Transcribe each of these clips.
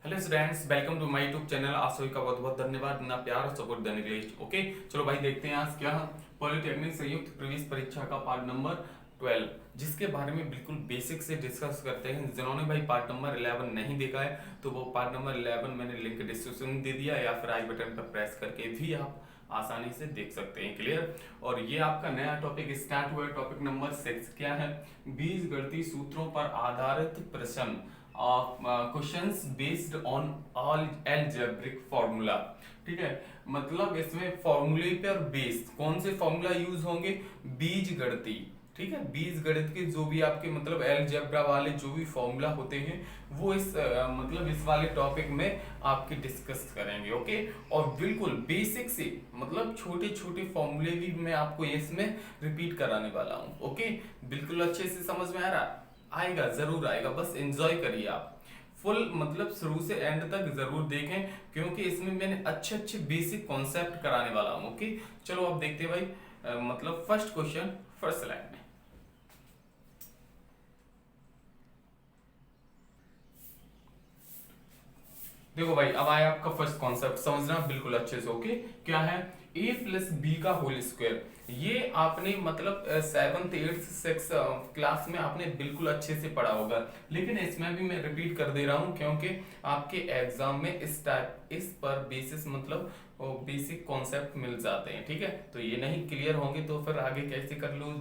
Hello students, welcome to my YouTube channel. आप सभी का बहुत बहुत धन्यवाद इतना प्यार और सपोर्ट देने के लिए। ओके, चलो भाई देखते हैं आज क्या पॉलिटेक्निक संयुक्त प्रवेश परीक्षा का पार्ट नंबर 12, जिसके बारे में बिल्कुल बेसिक से डिस्कस करते हैं। जिन्होंने भाई पार्ट नंबर 11 नहीं देखा है तो वो पार्ट नंबर 11 मैंने लिंक डिस्क्रिप्शन में दे दिया, या फिर आई बटन पर प्रेस करके भी आप आसानी से देख सकते हैं। क्लियर। और ये आपका नया टॉपिक स्टार्ट हुआ है। टॉपिक नंबर 6 क्या है? बीजगणितीय सूत्रों पर आधारित प्रश्न, questions based on all algebraic formula. ठीक है, मतलब इसमें फॉर्मूले पर बेस्ड कौन से फॉर्मूला यूज होंगे? बीजगणितीय। ठीक है, बीजगणित के जो भी आपके मतलब अलजेब्रा वाले जो भी फॉर्मूला होते हैं वो इस मतलब इस वाले टॉपिक में आपके डिस्कस करेंगे। ओके, और बिल्कुल बेसिक से मतलब छोटे छोटे फॉर्मूले भी मैं आपको इसमें रिपीट कराने वाला हूँ। ओके, बिल्कुल अच्छे से समझ में आ रहा? आएगा, जरूर आएगा, बस एंजॉय करिए आप। फुल मतलब शुरू से एंड तक जरूर देखें, क्योंकि इसमें मैंने अच्छे अच्छे बेसिक कॉन्सेप्ट कराने वाला हूं। ओके, चलो अब देखते हैं भाई। मतलब फर्स्ट क्वेश्चन फर्स्ट स्लाइड में। देखो भाई, अब आया आपका फर्स्ट कॉन्सेप्ट, समझना बिल्कुल अच्छे से। ओके, क्या है? a प्लस बी का होल स्क्वायर। ये आपने मतलब 7th 8th 6th क्लास में आपने बिल्कुल अच्छे से पढ़ा होगा, लेकिन इसमें भी मैं रिपीट कर दे रहा हूँ क्योंकि आपके एग्जाम में इस पर बेसिस मतलब बेसिक कॉन्सेप्ट मिल जाते हैं। ठीक है, तो ये नहीं क्लियर होंगे तो फिर आगे कैसे कर लो,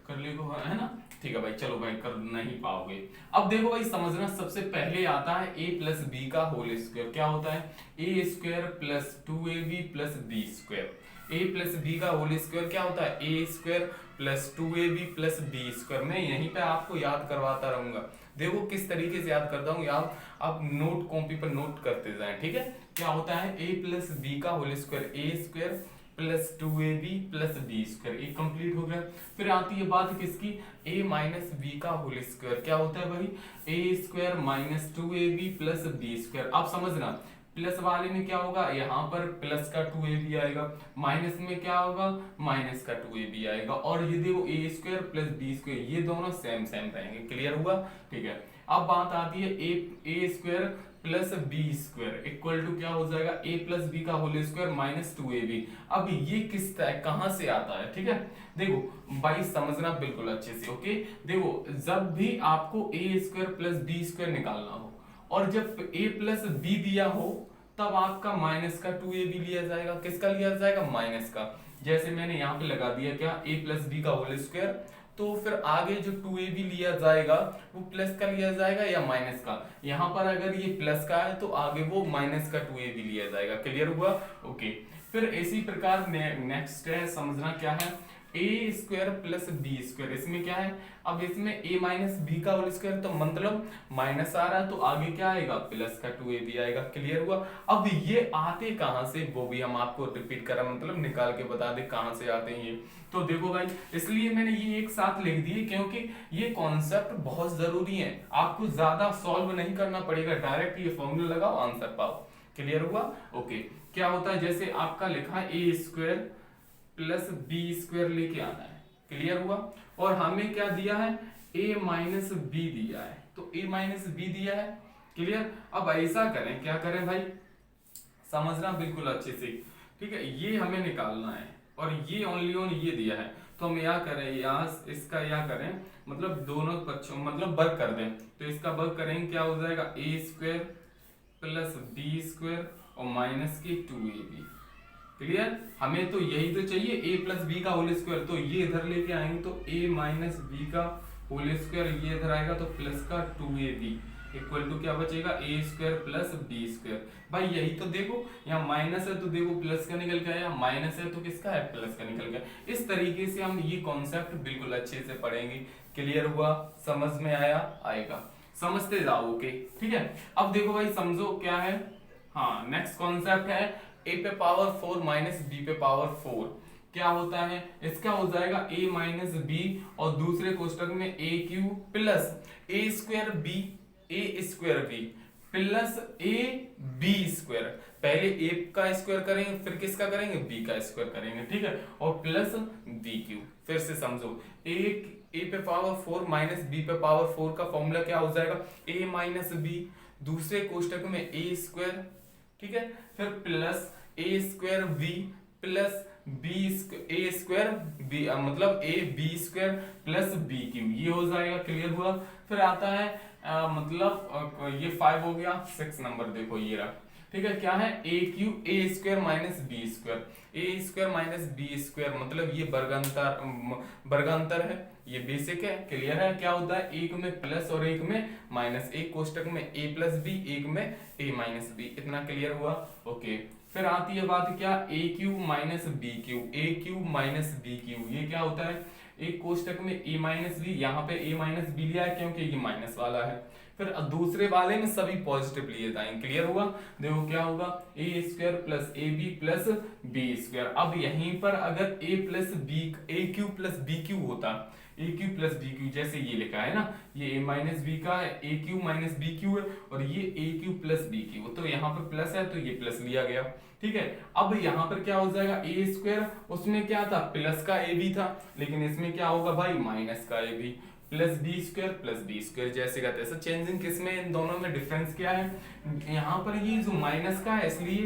है ना? ठीक है भाई, चलो भाई, कर नहीं पाओगे। अब देखो भाई, समझना सबसे पहले आता है a प्लस बी का होल स्क्वायर। क्या होता है? A square plus 2ab plus B square. A plus B का होल स्क्वायर क्या होता है? A square plus 2ab plus B square. मैं यहीं पे आपको याद करवाता रहूंगा। देखो किस तरीके से याद करता हूँ, आप नोट कॉपी पर नोट करते जाएं। ठीक है, क्या होता है? a प्लस बी का whole square, A square plus 2ab plus B square. ये कंप्लीट हो गया। फिर आती है बात किसकी? a माइनस बी का होल स्क्वायर। क्या होता है भाई? A square minus 2ab plus B square. आप समझना, प्लस वाले में क्या होगा? यहाँ पर प्लस का 2ab आएगा, माइनस में क्या होगा? माइनस का 2ab आएगा। और ये देखो ए स्क्वायर प्लस बी स्क्वायर, ये दोनों सेम सेम रहेंगे। क्लियर हुआ? ठीक है, अब बात आती है A square plus B square equal to क्या हो जाएगा? ए प्लस बी का होल स्क्वायर माइनस 2ab। अब ये किस तरह कहां से आता है? ठीक है, देखो भाई समझना बिल्कुल अच्छे से। ओके, देखो जब भी आपको ए स्क्वायर प्लस बी स्क्वायर निकालना हो और जब ए प्लस बी दिया हो तब आपका माइनस का 2ab लिया जाएगा। किसका लिया जाएगा? माइनस का। जैसे मैंने यहाँ पे लगा दिया क्या? ए प्लस बी का होल स्क्वायर, तो फिर आगे जो 2ab लिया जाएगा वो प्लस का लिया जाएगा या माइनस का। यहाँ पर अगर ये प्लस का है तो आगे वो माइनस का 2ab लिया जाएगा। क्लियर हुआ? ओके, फिर इसी प्रकार नेक्स्ट है, समझना क्या है? A square plus B square. इसमें क्या है? अब इसमें ए माइनस बी का होल स्क्वायर, तो मतलब माइनस आ रहा है तो आगे क्या आएगा? प्लस का 2ab आएगा। क्लियर हुआ? अब ये आते कहां से वो भी हम आपको रिपीट करा, मतलब निकाल के बता दे कहां से आते हैं ये। तो देखो भाई, इसलिए मैंने ये एक साथ लिख दिए क्योंकि ये कॉन्सेप्ट बहुत जरूरी है। आपको ज्यादा सॉल्व नहीं करना पड़ेगा, डायरेक्ट ये फॉर्मूला लगाओ, आंसर पाओ। क्लियर हुआ? ओके, क्या होता है? जैसे आपका लिखा है A square plus B square लेके आना है। क्लियर हुआ? और हमें क्या दिया है? a माइनस बी दिया है, तो a माइनस बी दिया है। क्लियर? अब ऐसा करें, क्या करें भाई, समझना बिल्कुल अच्छे से। ठीक है, ये हमें निकालना है और ये ओनली ऑन ये दिया है, तो हम क्या करें? यहाँ इसका क्या करें, मतलब दोनों पक्षों मतलब वर्ग कर दें। तो इसका वर्ग करेंगे, क्या हो जाएगा? A square plus B square और माइनस के 2ab। क्लियर? हमें तो यही तो चाहिए, ए प्लस बी का होल स्क्वायर, तो ये इधर लेके आएंगे तो ए माइनस बी का होल स्क्वायर, ये इधर आएगा तो प्लस का 2ab इक्वल टू क्या बचेगा? ए स्क्वायर प्लस बी स्क्वायर। भाई यही तो देखो, यहाँ माइनस है तो देखो प्लस का निकल के आया, माइनस है तो किसका है? प्लस का निकल गया। इस तरीके से हम ये कॉन्सेप्ट बिल्कुल अच्छे से पढ़ेंगे। क्लियर हुआ? समझ में आया? आएगा, समझते जाओ। ओके, ठीक है। अब देखो भाई, समझो क्या है। हाँ, नेक्स्ट कॉन्सेप्ट है a पे पावर 4 माइनस बी पे पावर 4। क्या होता है? इसका हो जाएगा a माइनस बी और दूसरे कोष्टक में a cube plus A square B, A square B plus A B square. पहले a का स्क्वायर करेंगे, फिर किसका करेंगे? b का स्क्वायर करेंगे। ठीक है, और प्लस बी क्यू। फिर से समझो, a ए पे पावर 4 माइनस बी पे पावर 4 का फॉर्मूला क्या हो जाएगा, ए माइनस बी, दूसरे कोष्टक में ए स्क्वायर, ठीक है, फिर plus A square B plus B A square B, मतलब A B square plus B cube, ये हो जाएगा। क्लियर हुआ। फिर आता है मतलब ये 5 हो गया। 6 नंबर देखो ये रहा, ठीक है, क्या है, A cube A square minus B square, A square minus B square, मतलब ये वर्गांतर है, ये बेसिक है। क्लियर है। क्या होता है, एक में प्लस और एक में माइनस, एक कोष्टक में ए प्लस बी, एक में ए माइनस बी। इतना क्लियर हुआ। ओके, फिर आती है बात क्या, A cube minus B Q, A cube minus B cube, ये क्या होता है, एक कोष्टक में ए माइनस बी, यहाँ पे ए माइनस बी लिया है क्योंकि ये माइनस वाला है, फिर दूसरे वाले में सभी पॉजिटिव लिए जाएंगे। क्लियर हुआ। देखो क्या होगा, A square plus A B plus B square. अब यहीं पर अगर A plus B, A cube plus B cube होता, A cube plus B cube, जैसे ये लिखा है ना, ये ए माइनस बी का है, A cube minus B Q है, और ये ए क्यू प्लस बी क्यू, तो यहाँ पर प्लस है तो ये प्लस लिया गया। ठीक है, अब यहाँ पर क्या हो जाएगा, ए स्क्वायर, उसमें क्या था, प्लस का ए बी था, लेकिन इसमें क्या होगा भाई, माइनस का A B, plus B square, जैसे का तैसे। चेंजिंग किसमें, इन दोनों में डिफरेंस क्या है, यहाँ पर ये जो माइनस का है इसलिए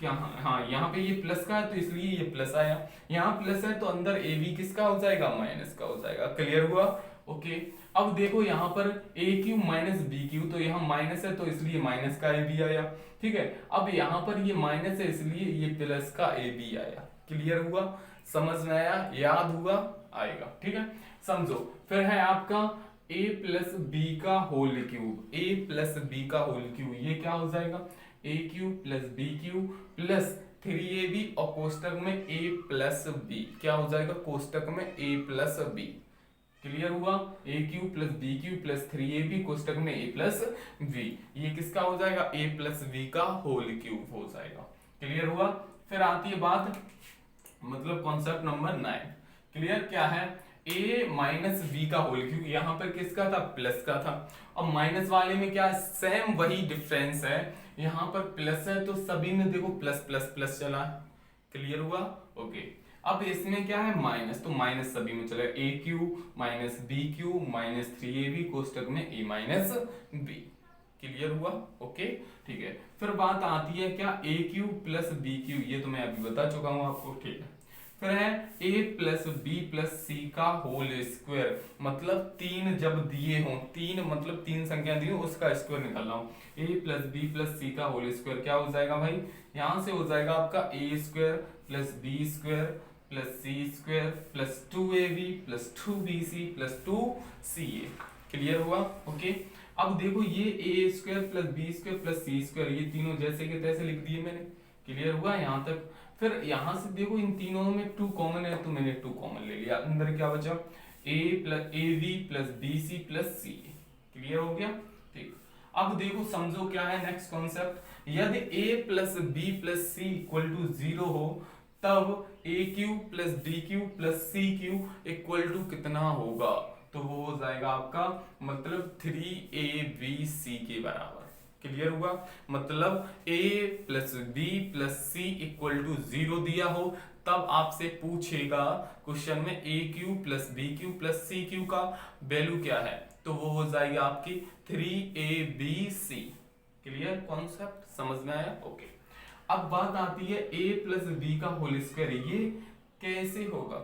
क्या, हाँ यहाँ पे ये प्लस का है तो इसलिए ये प्लस आया, यहाँ प्लस है तो अंदर ए बी किसका हो जाएगा, माइनस का हो जाएगा। क्लियर हुआ। ओके, अब देखो यहाँ पर ए क्यू माइनस बी क्यू, तो यहाँ माइनस है तो इसलिए माइनस का ए बी आया। ठीक है, अब यहाँ पर ये माइनस है इसलिए ये प्लस का ए बी आया। क्लियर हुआ, समझ में आया, याद हुआ, आएगा। ठीक है, समझो। फिर है आपका a प्लस बी का whole cube, a plus B का होल क्यूब, ये क्या हो जाएगा, A cube plus B cube plus 3ab, और कोष्टक में a प्लस बी, क्या हो जाएगा, कोष्टक में a प्लस बी। क्लियर हुआ, A cube plus B cube plus 3ab, कोष्टक में a प्लस बी, ये किसका हो जाएगा, a प्लस बी का होल क्यूब हो जाएगा। क्लियर हुआ। फिर आती है बात मतलब कॉन्सेप्ट नंबर 9। क्लियर, क्या है, a माइनस बी का होल क्यूब, यहाँ पर किसका था, प्लस का था, और माइनस वाले में क्या है, सेम वही डिफरेंस है, यहाँ पर प्लस है तो सभी में देखो प्लस प्लस प्लस चला है। क्लियर हुआ। ओके, अब इसमें क्या है, माइनस, तो माइनस सभी में चलेगा, A cube minus B cube minus 3ab, कोष्टक में a माइनस बी। क्लियर हुआ। ओके, ठीक है। फिर बात आती है क्या, A cube plus B cube, ये तो मैं अभी बता चुका हूं आपको। ठीक है, फिर है a प्लस बी प्लस सी का होल स्क्वायर, मतलब तीन जब दिए हों, तीन मतलब तीन संख्या दी हो उसका स्क्वायर निकाल रहा हूं, a प्लस बी प्लस सी का होल स्क्वायर क्या हो जाएगा भाई, यहां से हो जाएगा आपका a square plus B square plus C square plus 2ab plus 2bc plus 2ca। Clear हुआ। ओके, अब देखो ये a square plus B square plus C square, ये तीनों जैसे के तैसे लिख दिए मैंने। क्लियर हुआ यहाँ तक। फिर यहां से देखो इन तीनों में 2 कॉमन है तो मैंने 2 कॉमन ले लिया, अंदर क्या बचा, a plus A B plus B C plus C. Clear हो गया। ठीक, अब देखो समझो क्या है नेक्स्ट कॉन्सेप्ट, यदि a plus B plus C equal to 0 हो तब A cube plus D cube plus C cube equal to कितना होगा, तो वो हो जाएगा आपका मतलब 3abc के बराबर। क्लियर हुआ, मतलब a plus B plus C equal to 0 दिया हो तब आपसे पूछेगा क्वेश्चन में a cube plus B cube plus C cube का वैल्यू क्या है, तो वो हो जाएगी आपकी 3abc। क्लियर, कॉन्सेप्ट समझ में आया। ओके, अब बात आती है a प्लस बी का होल स्क्वायर, ये कैसे होगा,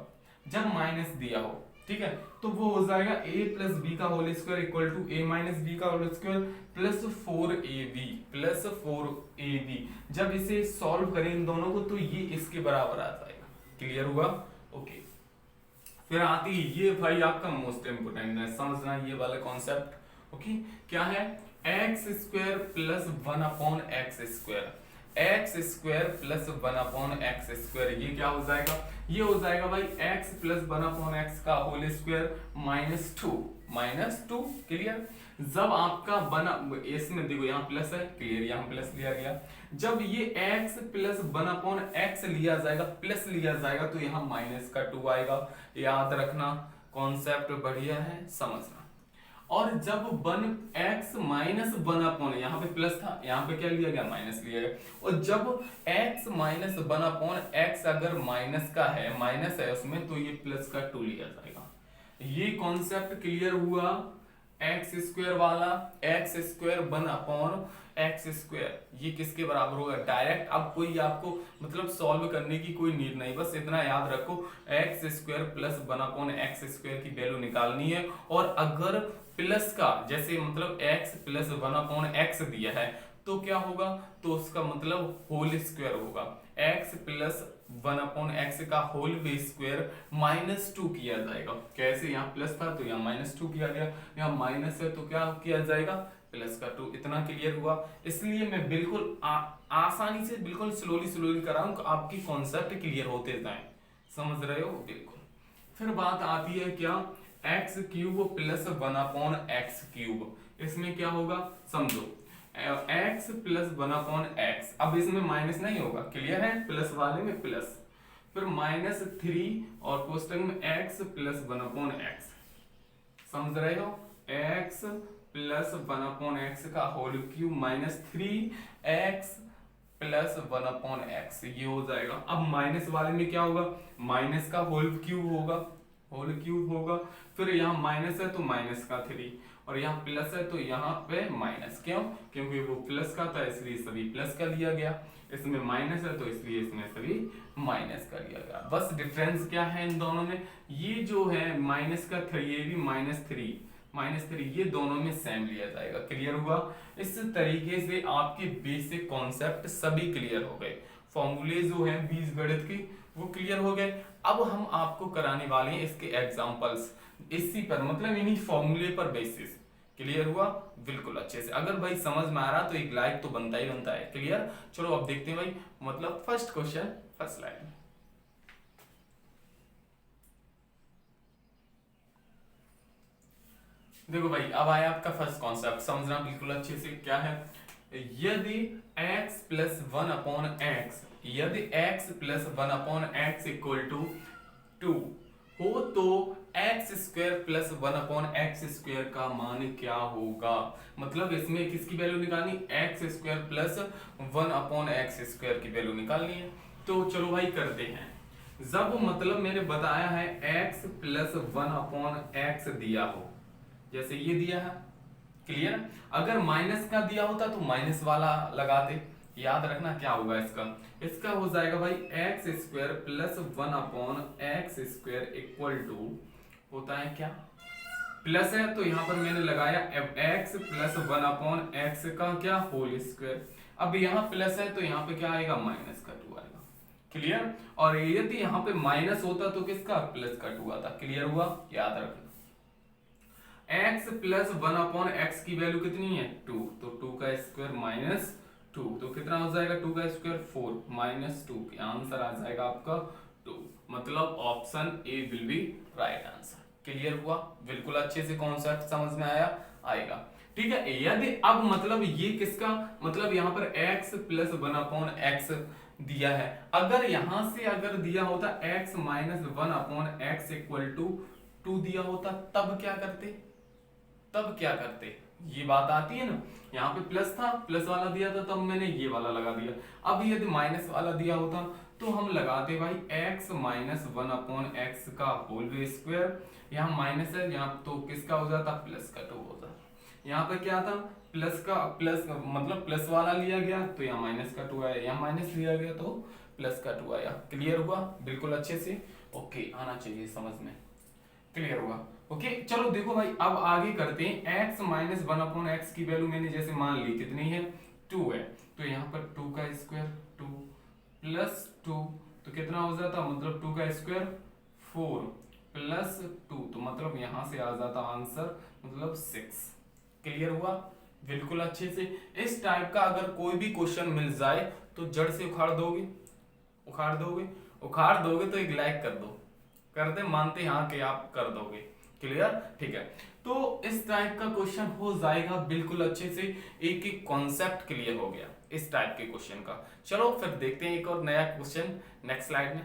जब माइनस दिया हो। ठीक है, तो वो हो जाएगा a प्लस बी का whole square equal to a minus B का होल स्क्वायर प्लस 4ab। जब इसे सॉल्व करें इन दोनों को तो ये इसके बराबर आ जाएगा। क्लियर हुआ। ओके, फिर आती है ये भाई आपका मोस्ट इंपोर्टेंट है, समझना ये वाला कॉन्सेप्ट। ओके, क्या है, X square plus 1 upon X square, X square plus 1 upon X square, ये क्या हो जाएगा, ये हो जाएगा भाई एक्स प्लस 1 अपॉन एक्स का whole square minus two. Clear, जब आपका बना इसमें देखो यहाँ प्लस है, क्लियर, यहाँ प्लस लिया गया, जब ये x प्लस 1 अपॉन एक्स लिया जाएगा, प्लस लिया जाएगा तो यहाँ माइनस का 2 आएगा। याद रखना, कॉन्सेप्ट बढ़िया है, समझना। और जब 1x माइनस 1 अपॉन, यहाँ पे प्लस था, यहाँ पे क्या लिया गया, माइनस लिया गया, और जब x माइनस 1 अपॉन एक्स अगर माइनस का है, माइनस है उसमें, तो ये प्लस का 2 लिया जाएगा। ये कॉन्सेप्ट क्लियर हुआ। एक्स स्क्वायर वाला, एक्स स्क्वायर 1/x², ये किसके बराबर होगा डायरेक्ट। अब कोई आपको मतलब सॉल्व करने की कोई नीड नहीं, बस इतना याद रखो x² प्लस 1/x² की वैल्यू निकालनी है। और अगर प्लस का जैसे मतलब x प्लस 1/x दिया है तो क्या होगा, तो उसका मतलब होल स्क्वायर होगा। x प्लस 1/x का होल स्क्वायर -2 किया जाएगा। कैसे, यहाँ प्लस था तो यहाँ -2 किया गया, यहाँ माइनस है तो क्या किया जाएगा प्लस का 2। इतना क्लियर हुआ। इसलिए मैं बिल्कुल आसानी से बिल्कुल स्लोली कराऊं कि आपकी कॉन्सेप्ट क्लियर होते जाए। समझ रहे हो बिल्कुल। फिर बात आती है क्या, x³ प्लस 1/x³। इसमें क्या होगा समझो, x प्लस 1/x। अब इसमें माइनस नहीं होगा, क्लियर है, प्लस वाले में प्लस, फिर -3 और कोष्टक में x प्लस 1/x। समझ रहे हो, x प्लस 1/x का whole cube -3x plus 1/x, ये हो जाएगा। अब माइनस वाले में क्या होगा, माइनस का होल क्यूब होगा, फिर यहाँ माइनस है तो माइनस का 3, और यहाँ प्लस है तो यहाँ पे माइनस। क्यों, क्योंकि वो प्लस का था इसलिए सभी प्लस का लिया गया, इसमें माइनस है तो इसलिए इसमें सभी माइनस का लिया गया। बस डिफरेंस क्या है इन दोनों में, ये जो है माइनस का 3, ये भी -3, ये दोनों में सेम लिया जाएगा। क्लियर हुआ। इस तरीके से आपके बेसिक कॉन्सेप्ट सभी क्लियर हो गए, फॉर्मूले जो हैं बीजगणित की वो क्लियर हो गए। अब हम आपको कराने वाले हैं इसके एग्जांपल्स, इसी पर मतलब इन्हीं फॉर्मूले पर बेसिस। क्लियर हुआ बिल्कुल अच्छे से। अगर भाई समझ में आ रहा तो एक लाइक तो बनता ही बनता है। क्लियर, चलो अब देखते हैं भाई मतलब फर्स्ट क्वेश्चन फर्स्ट स्लाइड में। देखो भाई अब आया आपका फर्स्ट कॉन्सेप्ट, समझना बिल्कुल अच्छे से। क्या है, यदि x प्लस 1/x, यदि x plus 1/x equal to 2 हो तो x² प्लस 1/x² का मान क्या होगा। मतलब इसमें किसकी वैल्यू निकालनी, x² प्लस 1/x² की वैल्यू निकालनी है। तो चलो भाई करते हैं। जब मतलब मैंने बताया है x प्लस 1/x दिया हो, जैसे ये दिया है, क्लियर। अगर माइनस का दिया होता तो माइनस वाला लगाते। याद रखना क्या होगा इसका हो जाएगा भाई x² plus 1/x² equal to होता है क्या, प्लस है तो यहां पर मैंने लगाया x प्लस 1/x का क्या होल स्क्वायर। अब यहाँ प्लस है तो यहाँ पे क्या आएगा माइनस का 2 आएगा। क्लियर। और यदि यहाँ पे माइनस होता तो किसका प्लस का 2 आता। क्लियर हुआ, याद रखना। x प्लस 1/x की वैल्यू कितनी है 2, तो 2 का स्क्वायर माइनस 2, तो कितना हो जाएगा 2 का स्क्वायर 4 माइनस 2, आंसर आ जाएगा आपका 2। मतलब option A will be right answer. Clear हुआ बिल्कुल अच्छे से, कॉन्सेप्ट समझ में आएगा। ठीक है। यदि अब मतलब ये किसका मतलब यहाँ पर x प्लस 1/x दिया है, अगर यहां से अगर दिया होता x minus 1/x equal to 2 दिया होता तब क्या करते, ये बात आती है ना। यहाँ पे प्लस था, प्लस वाला दिया था तब मैंने ये वाला लगा दिया। अब यदि माइनस वाला दिया होता तो हम लगाते भाई x माइनस 1/x का होल स्क्वायर। यहाँ माइनस है, यहाँ तो किसका हो जाता प्लस का 2 हो जाता। यहाँ पे क्या था प्लस मतलब प्लस वाला लिया गया तो यहाँ माइनस का 2 आया, यहाँ माइनस लिया गया तो प्लस का 2 आया। क्लियर हुआ बिल्कुल अच्छे से, ओके आना चाहिए समझ में। क्लियर हुआ, ओके चलो देखो भाई अब आगे करते हैं। x माइनस 1/x की वैल्यू मैंने जैसे मान ली कितनी है 2 है, तो यहाँ पर 2 का स्क्वायर 2 प्लस 2 तो कितना हो जाता, मतलब 2 का स्क्वायर 4 प्लस 2 तो मतलब यहाँ से आ जाता आंसर मतलब 6। क्लियर हुआ बिल्कुल अच्छे से। इस टाइप का अगर कोई भी क्वेश्चन मिल जाए तो जड़ से उखाड़ दोगे तो एक लाइक कर दे, मानते हाँ कि आप कर दोगे। क्लियर, ठीक है। तो इस टाइप का क्वेश्चन हो जाएगा बिल्कुल अच्छे से, एक एक कॉन्सेप्ट क्लियर हो गया इस टाइप के क्वेश्चन का। चलो फिर देखते हैं एक और नया क्वेश्चन नेक्स्ट स्लाइड में।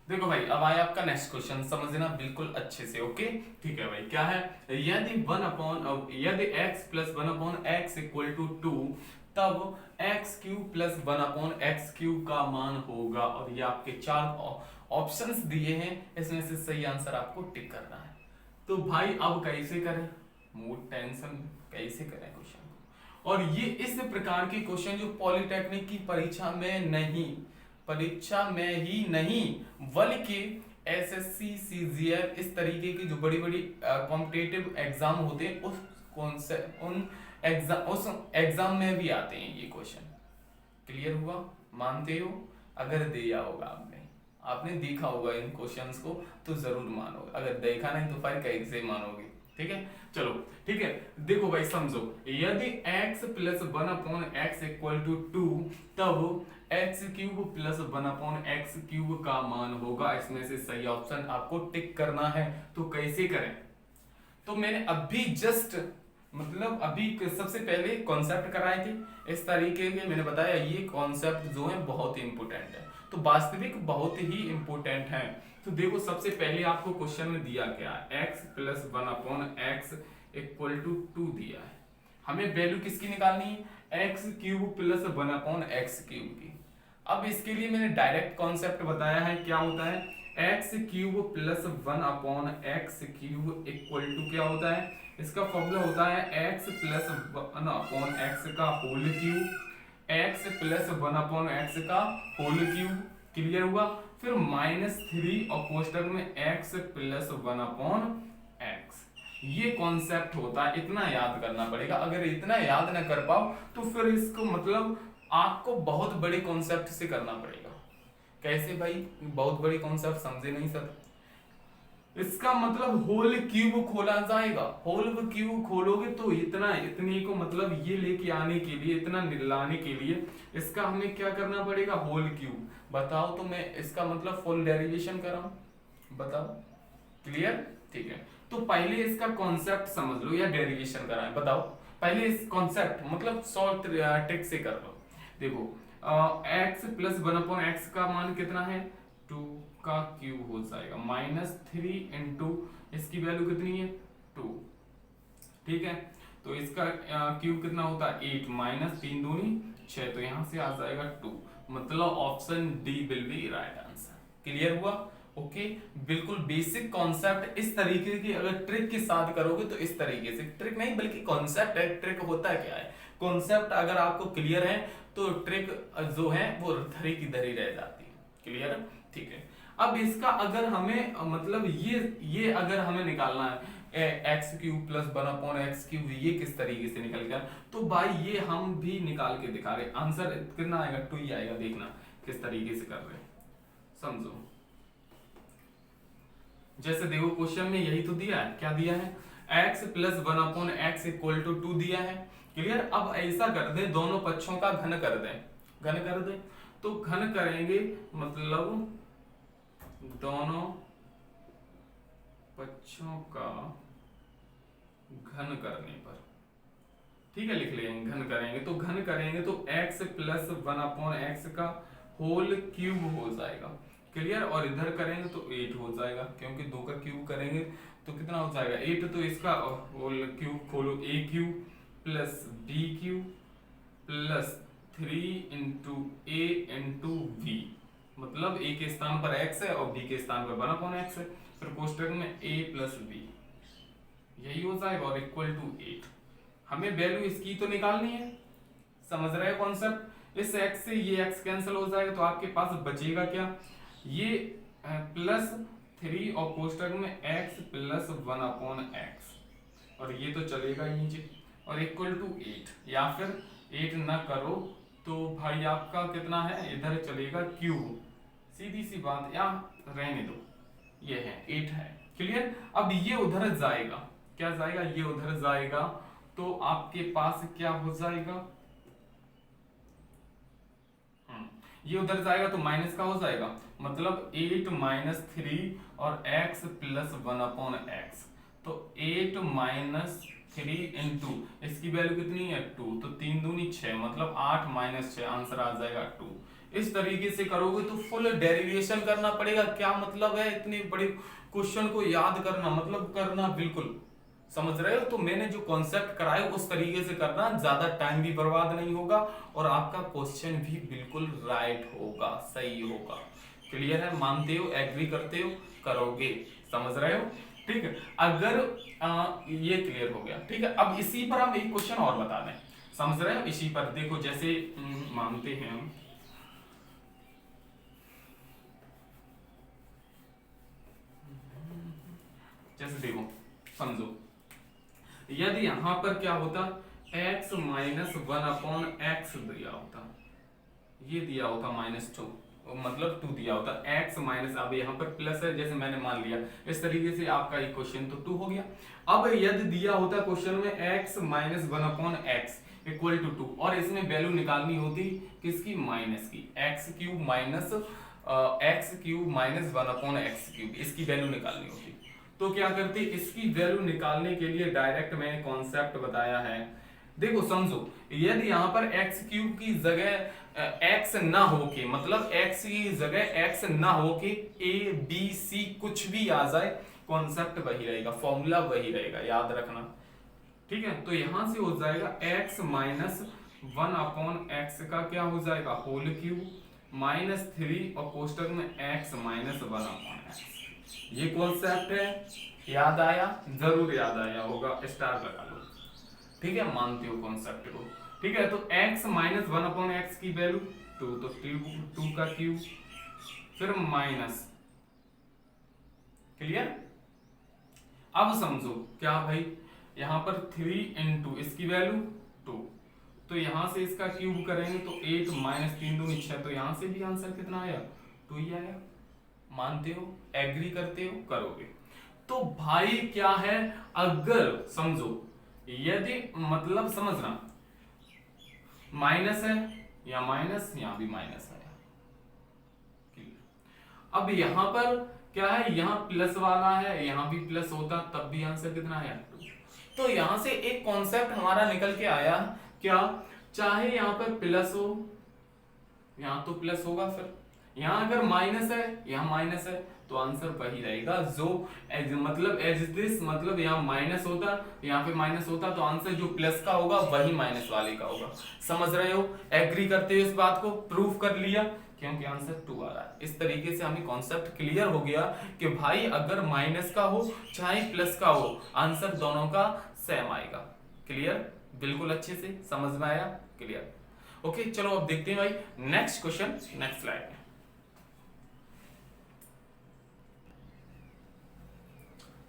देखो भाई अब आया आपका नेक्स्ट क्वेश्चन, समझना बिल्कुल अच्छे से, ओके ठीक है भाई। क्या है, यदि x plus 1/x equal to 2 तब एक्स क्यूब प्लस 1/x³ का मान होगा। और ये आपके 4 ऑप्शंस दिए हैं, इसमें से सही आंसर आपको टिक करना है। तो भाई अब कैसे करें, मूड टेंशन, कैसे करें क्वेश्चन को। और ये इस प्रकार के क्वेश्चन जो पॉलिटेक्निक की परीक्षा में ही नहीं बल्कि एसएससी सीजीएल इस तरीके की जो बड़ी बड़ी कॉम्पिटिटिव एग्जाम होते हैं उस एग्जाम में भी आते हैं ये क्वेश्चन। क्लियर हुआ, मानते हो? अगर दिया होगा आपने देखा होगा इन क्वेश्चंस को तो जरूर मानोगे, अगर देखा नहीं तो फिर कैसे मानोगे। ठीक है, चलो ठीक है, देखो भाई समझो, यदि x plus 1/x equal to 2 तब x³ प्लस 1/x³ का मान होगा। इसमें से सही ऑप्शन आपको टिक करना है। तो कैसे करें, तो मैंने अभी जस्ट सबसे पहले कॉन्सेप्ट कराए थे इस तरीके के, मैंने बताया ये कॉन्सेप्ट जो है बहुत ही इंपॉर्टेंट है, तो वास्तविक बहुत ही इंपॉर्टेंट है। तो देखो सबसे पहले आपको क्वेश्चन में दिया क्या है, x plus 1/x equal to 2 दिया है। हमें वैल्यू किसकी निकालनी है, x³ प्लस 1/x³ की। अब इसके लिए मैंने डायरेक्ट कॉन्सेप्ट बताया है, क्या होता है, x³ plus 1/x³ equal to क्या होता है, इसका फॉर्मूला होता है x प्लस 1/x का whole cube, x plus 1/x का होल क्यूब। क्लियर हुआ, फिर -3 और कोष्टक में x प्लस 1/x। ये कॉन्सेप्ट होता है, इतना याद करना पड़ेगा। अगर इतना याद ना कर पाओ तो फिर इसको मतलब आपको बहुत बड़े कॉन्सेप्ट से करना पड़ेगा। कैसे भाई, बहुत बड़ी कॉन्सेप्ट समझे नहीं सर, इसका मतलब होल क्यूब खोला जाएगा। होल क्यूब खोलोगे तो इतने को मतलब ये लेके आने के लिए, इतना लाने के लिए इसका हमें क्या करना पड़ेगा, होल क्यूब। बताओ तो मैं इसका मतलब फुल डेरिवेशन कराऊं, बताओ। क्लियर, ठीक है, तो पहले इसका कॉन्सेप्ट समझ लो या डेरिवेशन कराएं, बताओ। पहले इस कॉन्सेप्ट मतलब शॉर्ट ट्रिक से कर लो। देखो x प्लस 1/x का मान कितना है, 2 का क्यूब हो जाएगा, -3 इंटू इसकी वैल्यू कितनी है, 2। ठीक है, तो इसका क्यूब कितना होता है, 8 -3 दूनी 6, तो यहां से आ जाएगा 2। मतलब option D will be right answer. Clear हुआ, ओके। बिल्कुल बेसिक कॉन्सेप्ट इस तरीके की अगर ट्रिक के साथ करोगे तो इस तरीके से, ट्रिक नहीं बल्कि कॉन्सेप्ट है। ट्रिक होता है क्या है, कॉन्सेप्ट अगर आपको क्लियर है तो ट्रिक जो है वो धरी की धरी रह जाती है। क्लियर, ठीक है। अब इसका अगर हमें मतलब ये अगर हमें निकालना है x³ प्लस 1/x³, ये किस तरीके से निकल गया, तो भाई ये हम भी निकाल के दिखा रहे। आंसर कितना आएगा, 2 ही आएगा। देखना किस तरीके से कर रहे हैं, समझो। जैसे देखो क्वेश्चन में यही तो दिया है, क्या दिया है, x plus 1/x equal to 2 दिया है। क्लियर, अब ऐसा कर दें, दोनों पक्षों का घन कर दें, तो घन करेंगे मतलब दोनों पक्षों का घन करने पर, ठीक है, लिख लेंगे घन करेंगे। तो घन करेंगे तो x प्लस 1/x का होल क्यूब हो जाएगा। क्लियर, और इधर करेंगे तो 8 हो जाएगा, क्योंकि 2 का क्यूब करेंगे तो कितना हो जाएगा, 8। तो इसका होल क्यूब खोलो, a³ plus b³ plus 3 into a into v, मतलब a के स्थान पर x है और b के स्थान पर 1/x है, फिर कोष्टक में a प्लस b, यही हो जाएगा, और इक्वल टू 8। हमें वैल्यू इसकी तो निकालनी है, समझ रहे हो कॉन्सेप्ट। इस x से ये x कैंसिल हो जाएगा, तो आपके पास बचेगा क्या, ये +3 और कोष्टक में x प्लस 1/x, और ये तो चलेगा ही नीचे, और इक्वल टू 8। या फिर 8 ना करो तो भाई आपका कितना है, इधर चलेगा क्यूब, सीधी सी बात, या रहने दो, ये है 8 है। क्लियर, अब ये उधर जाएगा, क्या जाएगा, ये उधर जाएगा, तो आपके पास क्या हो जाएगा, ये उधर जाएगा तो माइनस का हो जाएगा, मतलब 8 - 3 और x प्लस 1/x, तो 8 - 3 इंटू इसकी वैल्यू कितनी है, 2, तो 3 दूनी 6, मतलब 8 - 6, आंसर आ जाएगा 2। इस तरीके से करोगे तो फुल डेरिवेशन करना पड़ेगा। क्या मतलब है, इतने बड़े क्वेश्चन को याद करना, मतलब करना बिल्कुल समझ रहे हो? तो मैंने जो कॉन्सेप्ट कराया उस तरीके से करना, ज्यादा टाइम भी बर्बाद नहीं होगा और आपका क्वेश्चन भी बिल्कुल राइट होगा, सही होगा। क्लियर है? मानते हो, एग्री करते हो, करोगे, समझ रहे हो? ठीक है, अगर ये क्लियर हो गया, ठीक है। अब इसी पर हम एक क्वेश्चन और बता दें, समझ रहे हो? इसी पर देखो, जैसे मानते हैं हम, जैसे देखो, समझो, यदि यहां पर क्या होता, x माइनस 1/x दिया होता, ये दिया होता -2, मतलब 2 दिया होता, x माइनस, अब यहाँ पर प्लस है जैसे मैंने मान लिया, इस तरीके से आपका इक्वेशन तो 2 हो गया। अब यदि दिया होता क्वेश्चन में x minus 1/x equal to 2, और इसमें वैल्यू निकालनी होती किसकी, माइनस की, x cube minus x cube minus 1/x cube, इसकी वैल्यू निकालनी होती। तो क्या करते, इसकी वैल्यू निकालने के लिए डायरेक्ट मैंने कॉन्सेप्ट बताया है। देखो समझो, यदि यहाँ पर x क्यूब की जगह x ना हो के, मतलब x की जगह x ना हो के a b c कुछ भी आ जाए, कॉन्सेप्ट वही रहेगा, फॉर्मूला वही रहेगा, याद रखना, ठीक है। तो यहां से हो जाएगा x माइनस 1/x का क्या हो जाएगा, होल क्यूब -3 और कोष्टक में x माइनस 1/x। ये कॉन्सेप्ट है, याद आया? जरूर याद आया होगा, स्टार लगा लो, ठीक है। मानते हो कॉन्सेप्ट को, ठीक है। तो x माइनस 1/x की वैल्यू 2, तो 2 का क्यूब, फिर माइनस, क्लियर? अब समझो क्या भाई, यहां पर 3 into इसकी वैल्यू 2, तो यहां से इसका क्यूब करेंगे तो 8 माइनस 3 दूनी 6, तो यहां से भी आंसर कितना आया, 2 ही आया। मानते हो, एग्री करते हो, करोगे? तो भाई क्या है, अगर समझो, यदि मतलब समझना, माइनस है, या माइनस, यहां भी माइनस है, अब यहां पर क्या है, यहां प्लस वाला है, यहां भी प्लस होता तब भी आंसर कितना है, 2। तो यहां से एक कॉन्सेप्ट हमारा निकल के आया, क्या, चाहे यहां पर प्लस हो, यहां तो प्लस होगा, फिर यहां अगर माइनस है, यहां माइनस है, तो आंसर वही रहेगा जो मतलब एज दिस, मतलब यहाँ माइनस होता, यहाँ पे माइनस होता, तो आंसर जो प्लस का होगा वही माइनस वाले का होगा। समझ रहे हो? एग्री करते हो इस बात को? प्रूफ कर लिया, क्योंकि आंसर 2 आ रहा है। इस तरीके से हमें कॉन्सेप्ट क्लियर हो गया कि भाई अगर माइनस का हो चाहे प्लस का हो, आंसर दोनों का सेम आएगा। क्लियर? बिल्कुल अच्छे से समझ में आया? क्लियर? ओके, चलो अब देखते हैं भाई नेक्स्ट क्वेश्चन, नेक्स्ट स्लाइड।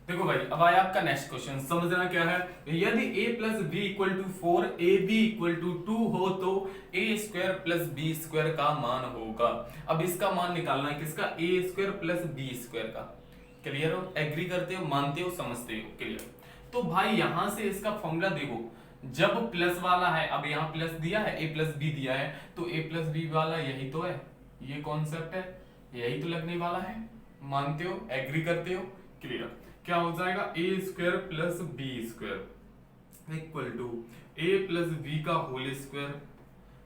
देखो भाई, अब आया आपका नेक्स्ट क्वेश्चन, समझना क्या है, यदि a plus B equal to 4, A B equal to 2 हो तो a square plus B square का मान होगा। अब इसका मान निकालना है, किसका, a square plus B square का। क्लियर हो? एग्री करते हो, मानते हो, समझते हो? क्लियर? तो भाई यहां से इसका फॉर्मूला देखो, जब प्लस वाला है, अब यहाँ प्लस दिया है, a प्लस बी दिया है, तो a प्लस बी वाला यही तो है, ये कॉन्सेप्ट है, यही तो लगने वाला है। मानते हो, एग्री करते हो? क्लियर? क्या हो जाएगा, A square plus B square equal to A plus B का whole square,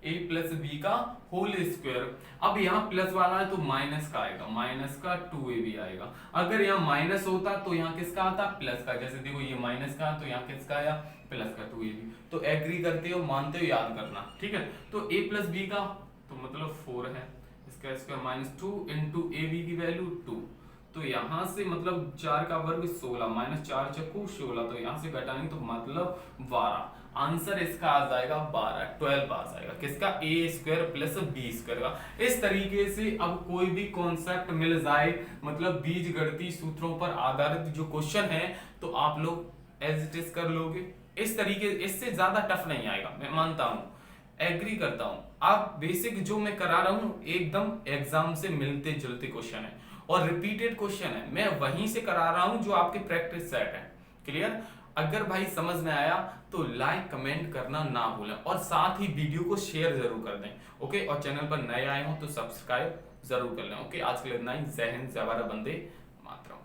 A plus B का होल स्क्वायर। अब यहाँ प्लस वाला है तो माइनस का आएगा, माइनस का 2ab आएगा। अगर यहाँ माइनस होता तो यहाँ किसका आता, प्लस का। जैसे देखो ये माइनस का, तो यहाँ किसका आया, प्लस का 2ab। तो एग्री करते हो, मानते हो, याद करना, ठीक है। तो a प्लस बी का तो मतलब 4 है, इसका square minus 2 into A B की वैल्यू 2, तो यहां से मतलब 4 का वर्ग 16 माइनस 4 चक्कू 16, तो यहां से घटाएंगे तो मतलब 12। आंसर इसका आ जाएगा 12 आ जाएगा, किसका, ए स्क्वायर प्लस बी स्क्वायर का। इस तरीके से अब कोई भी कॉन्सेप्ट मिल जाए, मतलब बीज गणितीय सूत्रों पर आधारित जो क्वेश्चन है, तो आप लोग एज इट इज कर लोगे। इस तरीके, इससे ज्यादा टफ नहीं आएगा, मैं मानता हूं, एग्री करता हूं। आप बेसिक जो मैं करा रहा हूं एकदम एग्जाम से मिलते जुलते क्वेश्चन है और रिपीटेड क्वेश्चन है, मैं वहीं से करा रहा हूं जो आपके प्रैक्टिस सेट है। क्लियर? अगर भाई समझ में आया तो लाइक कमेंट करना ना भूलें और साथ ही वीडियो को शेयर जरूर कर दें। ओके, और चैनल पर नए आए हो तो सब्सक्राइब जरूर कर लें। ओके, आज के लिए इतना ही। जय हिंद, जय भारत, वंदे मातरम।